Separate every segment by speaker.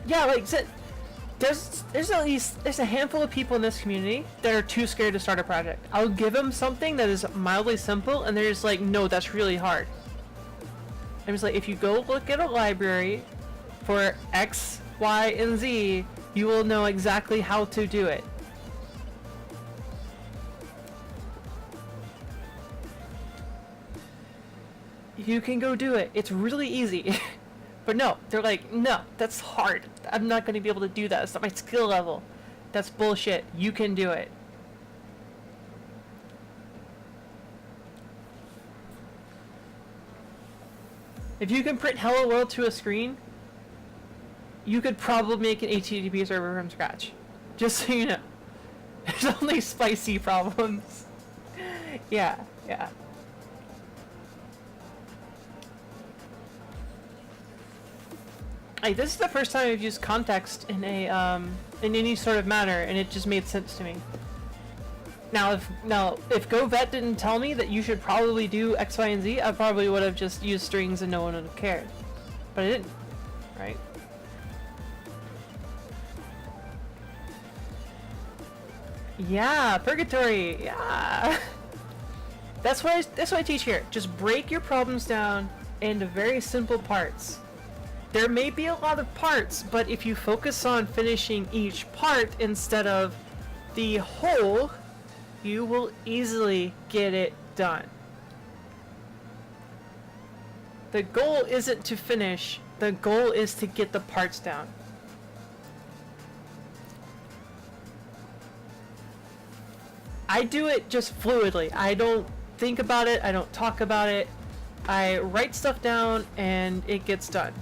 Speaker 1: Yeah, like, there's at least, there's a handful of people in this community that are too scared to start a project. I'll give them something that is mildly simple, and they're just like, no, that's really hard. I'm just like, if you go look at a library for X, Y, and Z, you will know exactly how to do it. You can go do it. It's really easy. But no, they're like, no, that's hard. I'm not going to be able to do that. It's not my skill level. That's bullshit. You can do it. If you can print Hello World to a screen, you could probably make an HTTP server from scratch. Just so you know. There's only spicy problems. Yeah, yeah. Like, this is the first time I've used context in a in any sort of manner, and it just made sense to me. Now if GoVet didn't tell me that you should probably do X, Y, and Z, I probably would have just used strings and no one would have cared. But I didn't, right? Yeah, purgatory. Yeah. That's what I teach here. Just break your problems down into very simple parts. There may be a lot of parts, but if you focus on finishing each part instead of the whole, you will easily get it done. The goal isn't to finish, the goal is to get the parts down. I do it just fluidly. I don't think about it, I don't talk about it. I write stuff down and it gets done.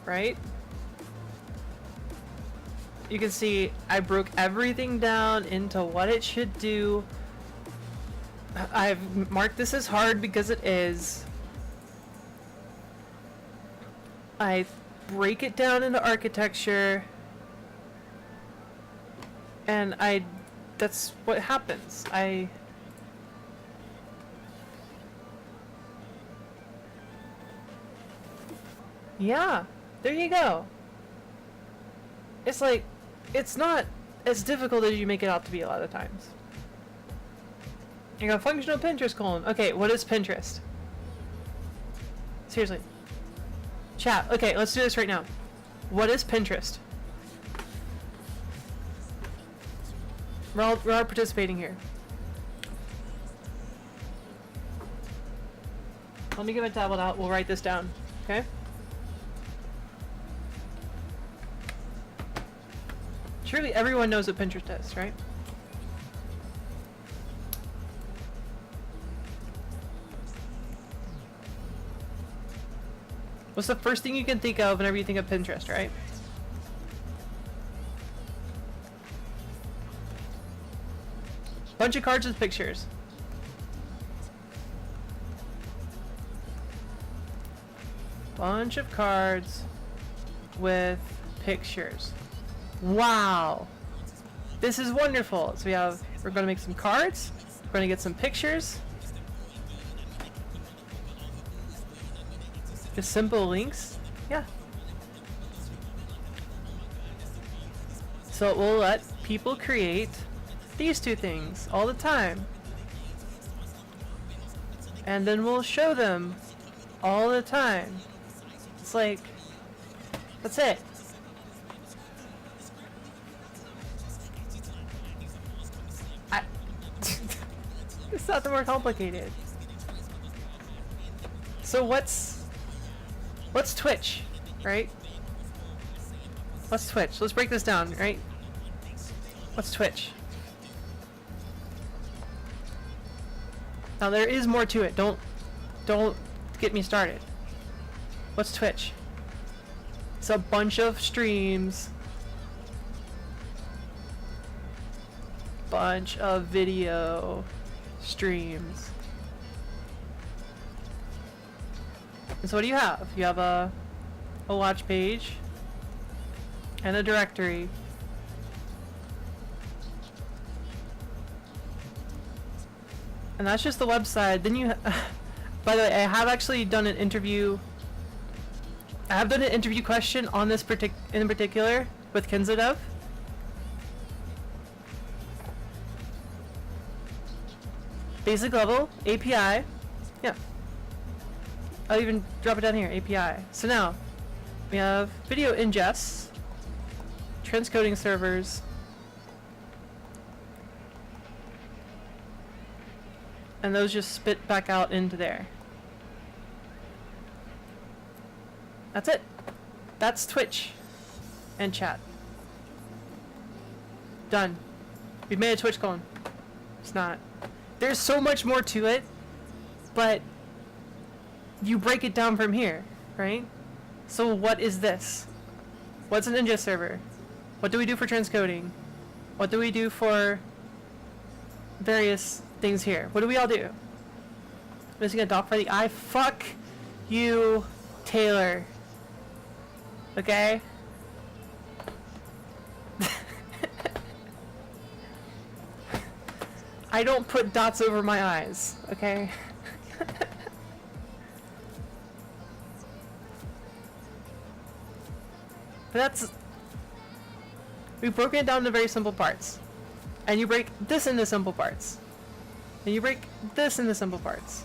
Speaker 1: Right? You can see I broke everything down into what it should do. I've marked this as hard because it is. I break it down into architecture, and that's what happens. Yeah. There you go. It's like, it's not as difficult as you make it out to be a lot of times. You got functional Pinterest column. Okay, what is Pinterest? Seriously. Chat, okay, let's do this right now. What is Pinterest? We're all participating here. Let me get my tablet out, we'll write this down, okay? Surely everyone knows what Pinterest is, right? What's the first thing you can think of whenever you think of Pinterest, right? Bunch of cards with pictures. Bunch of cards with pictures. Wow, this is wonderful. So we're going to make some cards, we're going to get some pictures, just simple links. Yeah, so it will let people create these two things all the time, and then we'll show them all the time. It's like, that's it. It's not more complicated. So what's Twitch, right? What's Twitch? Let's break this down, right? What's Twitch? Now there is more to it. Don't get me started. What's Twitch? It's a bunch of streams. Bunch of video streams. And so what do you have? You have a watch page and a directory. And that's just the website. Then you by the way, I have actually done an interview. I have done an interview question on this in particular with Kenzadev. Basic level, API. Yeah. I'll even drop it down here, API. So now, we have video ingests, transcoding servers, and those just spit back out into there. That's it. That's Twitch and chat. Done. We've made a Twitch clone. It's not. There's so much more to it, but you break it down from here, right? So what is this? What's an ingest server? What do we do for transcoding? What do we do for various things here? What do we all do? Missing a dock for the eye? Fuck you, Taylor. Okay? I don't put dots over my eyes, okay? But that's... We've broken it down into very simple parts. And you break this into simple parts. And you break this into simple parts.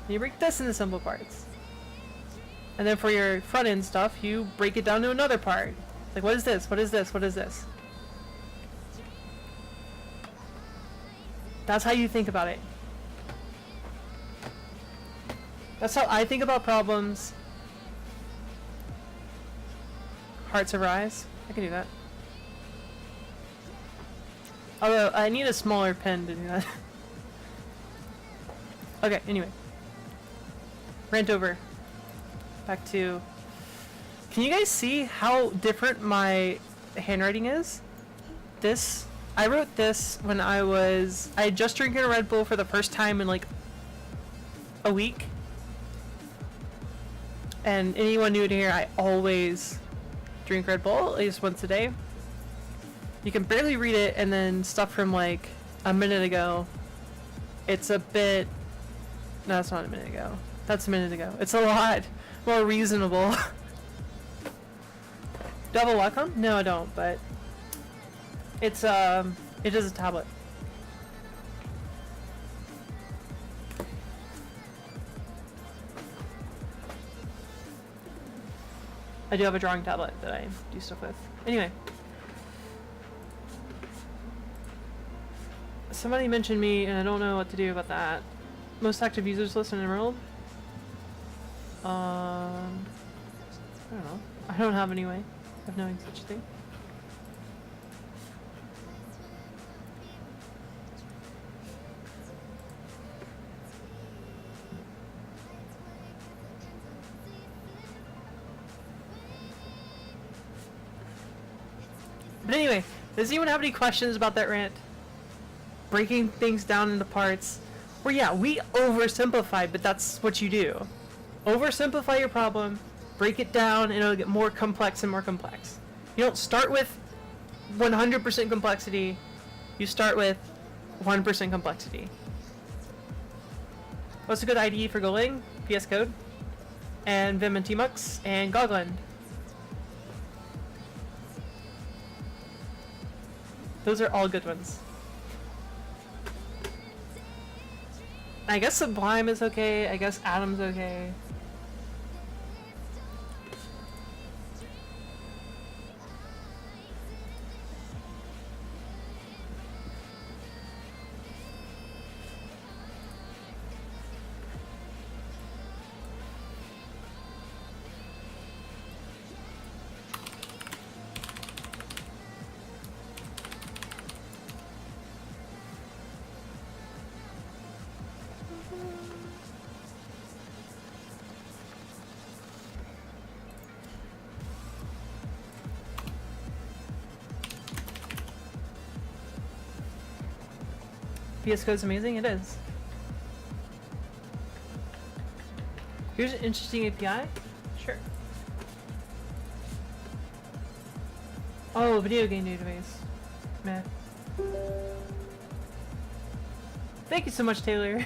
Speaker 1: And you break this into simple parts. And then for your front end stuff, you break it down to another part. Like, what is this? What is this? What is this? That's how you think about it. That's how I think about problems. Hearts of Rise. I can do that. Although, I need a smaller pen to do that. Okay, anyway. Rant over. Back to... Can you guys see how different my handwriting is? This... I wrote this when I had just drinking a Red Bull for the first time in like a week. And anyone new to here, I always drink Red Bull at least once a day. You can barely read it, and then stuff from like a minute ago, it's a bit... No, that's not a minute ago. That's a minute ago. It's a lot more reasonable. Do I have a Wacom? No, I don't, but it's it is a tablet. I do have a drawing tablet that I do stuff with. Anyway. Somebody mentioned me, and I don't know what to do about that. Most active users list in the world? I don't know. I don't have any way of knowing such a thing. But anyway, does anyone have any questions about that rant? Breaking things down into parts. Where yeah, we oversimplify, but that's what you do. Oversimplify your problem, break it down, and it'll get more complex and more complex. You don't start with 100% complexity, you start with 1% complexity. What's a good IDE for Golang? VS Code, and Vim and Tmux, and Gogland. Those are all good ones. I guess Sublime is okay, I guess Atom's okay. VS Code's amazing? It is. Here's an interesting API? Sure. Oh, video game database. Meh. Thank you so much, Taylor.